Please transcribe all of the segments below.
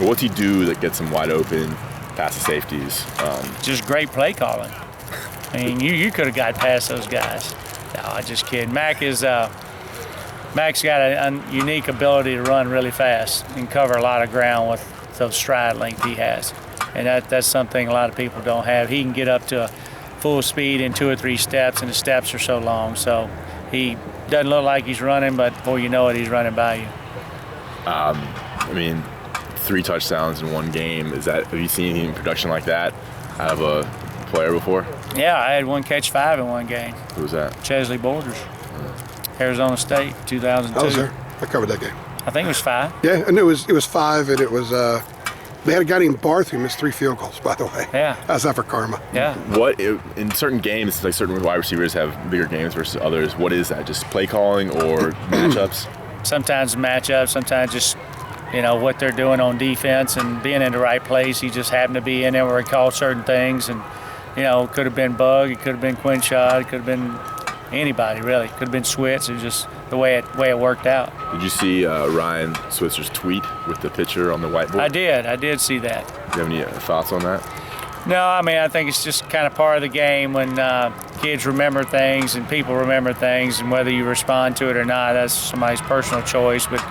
What's he do that gets him wide open past the safeties? Just great play calling. I mean, you could have got past those guys. No, I'm just kidding. Mac's got a unique ability to run really fast and cover a lot of ground with those stride length he has. And that's something a lot of people don't have. He can get up to full speed in 2 or 3 steps, and the steps are so long. So he doesn't look like he's running, but before you know it, he's running by you. I mean, 3 touchdowns in one game. Have you seen any production like that out of a player before? Yeah, I had 1 catch 5 in one game. Who was that? Chesley Borders, Arizona State, 2002. I was there. I covered that game. I think it was 5. Yeah, and it was 5, and it was they had a guy named Barth who missed 3 field goals, by the way. Yeah. How's that for karma? Yeah. In certain games, like certain wide receivers have bigger games versus others. What is that? Just play calling or matchups? Sometimes matchups, sometimes just, what they're doing on defense and being in the right place. He just happened to be in there where he called certain things, and, it could have been Bug, it could have been Quinshad, it could have been anybody, really. It could have been Switz. It was just the way it worked out. Did you see Ryan Switzer's tweet with the picture on the whiteboard? I did see that. Do you have any thoughts on that? No, I mean, I think it's just kind of part of the game when kids remember things and people remember things, and whether you respond to it or not, that's somebody's personal choice. But,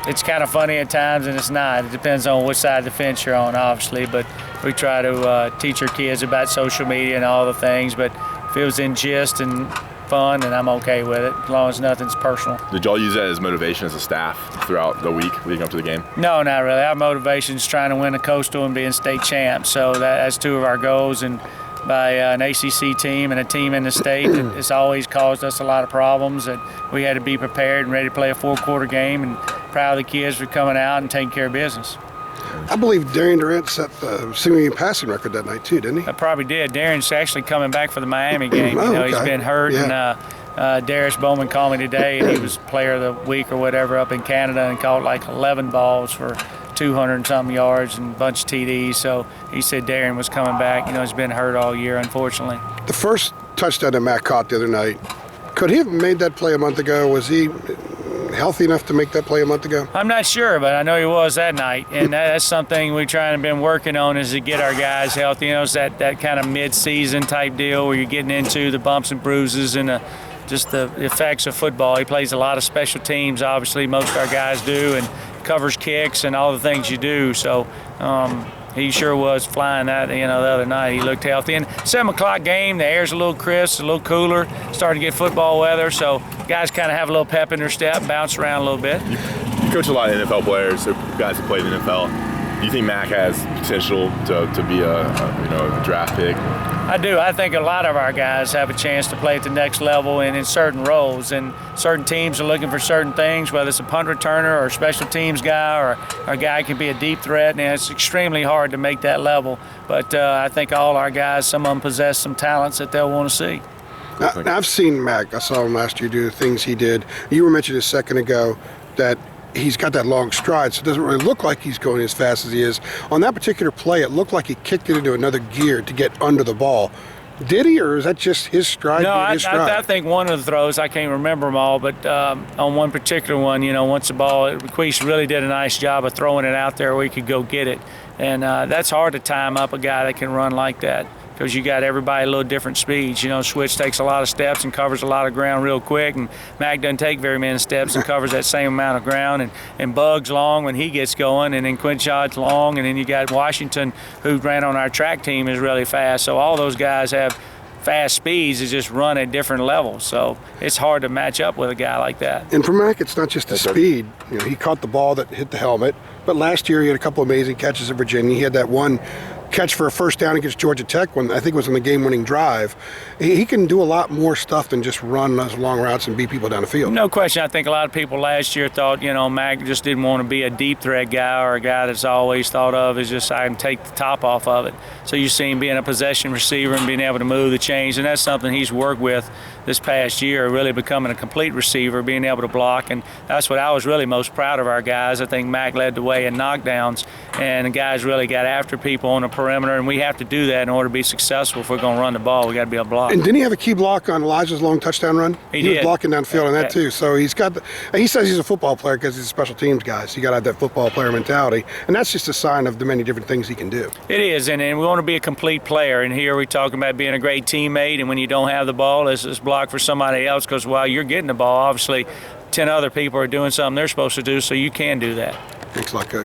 it's kind of funny at times, and it's not. It depends on which side of the fence you're on, obviously. But we try to teach our kids about social media and all the things. But if it was in gist and fun, then I'm okay with it, as long as nothing's personal. Did y'all use that as motivation as a staff throughout the week leading up to the game? No, not really. Our motivation is trying to win a Coastal and being state champs. So that's 2 of our goals. And by an ACC team and a team in the state, it's always caused us a lot of problems. And we had to be prepared and ready to play a 4-quarter game, and proud of the kids for coming out and taking care of business. I believe Darian Durant set the single-game passing record that night too, didn't he? I probably did. Darren's actually coming back for the Miami game. Okay. He's been hurt, Yeah. and Darius Bowman called me today, and he was player of the week or whatever up in Canada, and caught like 11 balls for 200 and something yards and a bunch of TDs. So he said Darren was coming back. He's been hurt all year, unfortunately. The first touchdown that Matt caught the other night, could he have made that play a month ago? Was he healthy enough to make that play a month ago? I'm not sure, but I know he was that night, and that's something we trying to been working on, is to get our guys healthy. It's that kind of mid-season type deal where you're getting into the bumps and bruises and just the effects of football. He plays a lot of special teams, obviously most of our guys do, and covers kicks and all the things you do. So he sure was flying that, the other night. He looked healthy. And 7 o'clock game, the air's a little crisp, a little cooler, starting to get football weather, so guys kind of have a little pep in their step, bounce around a little bit. You coach a lot of NFL players, so guys who play in the NFL. Do you think Mac has potential to be a draft pick? I do. I think a lot of our guys have a chance to play at the next level and in certain roles. And certain teams are looking for certain things, whether it's a punt returner or a special teams guy, or a guy can be a deep threat. And it's extremely hard to make that level. But I think all our guys, some of them possess some talents that they'll want to see. Now, I've seen Mac. I saw him last year do the things he did. You were mentioning a second ago that he's got that long stride, so it doesn't really look like he's going as fast as he is. On that particular play, it looked like he kicked it into another gear to get under the ball. Did he, or is that just his stride? No, I think one of the throws, I can't remember them all, but on one particular one, once the ball, Queese really did a nice job of throwing it out there where he could go get it. And that's hard to time up a guy that can run like that, because you got everybody a little different speeds. Switch takes a lot of steps and covers a lot of ground real quick, and Mac doesn't take very many steps and covers that same amount of ground. And Bug's long when he gets going, and then Quinshad's long, and then you got Washington, who ran on our track team, is really fast. So all those guys have fast speeds, that just run at different levels. So it's hard to match up with a guy like that. And for Mac, it's not just the speed. He caught the ball that hit the helmet, but last year he had a couple amazing catches at Virginia. He had that one catch for a first down against Georgia Tech, when I think it was on the game-winning drive. He can do a lot more stuff than just run those long routes and beat people down the field. No question. I think a lot of people last year thought, Mac just didn't want to be a deep threat guy, or a guy that's always thought of as just, I can take the top off of it. So you see him being a possession receiver and being able to move the chains, and that's something he's worked with this past year, really becoming a complete receiver, being able to block, and that's what I was really most proud of our guys. I think Mac led the way in knockdowns, and the guys really got after people on the perimeter, and we have to do that in order to be successful. If we're going to run the ball, we got to be able to block. And didn't he have a key block on Elijah's long touchdown run? He was did. blocking downfield on that too. So he's got. He says he's a football player because he's a special teams guy. So you got to have that football player mentality, and that's just a sign of the many different things he can do. It is, and we want to be a complete player. And here we're talking about being a great teammate, and when you don't have the ball, let's block for somebody else, because while you're getting the ball, obviously 10 other people are doing something they're supposed to do, so you can do that. Thanks a lot, Coach.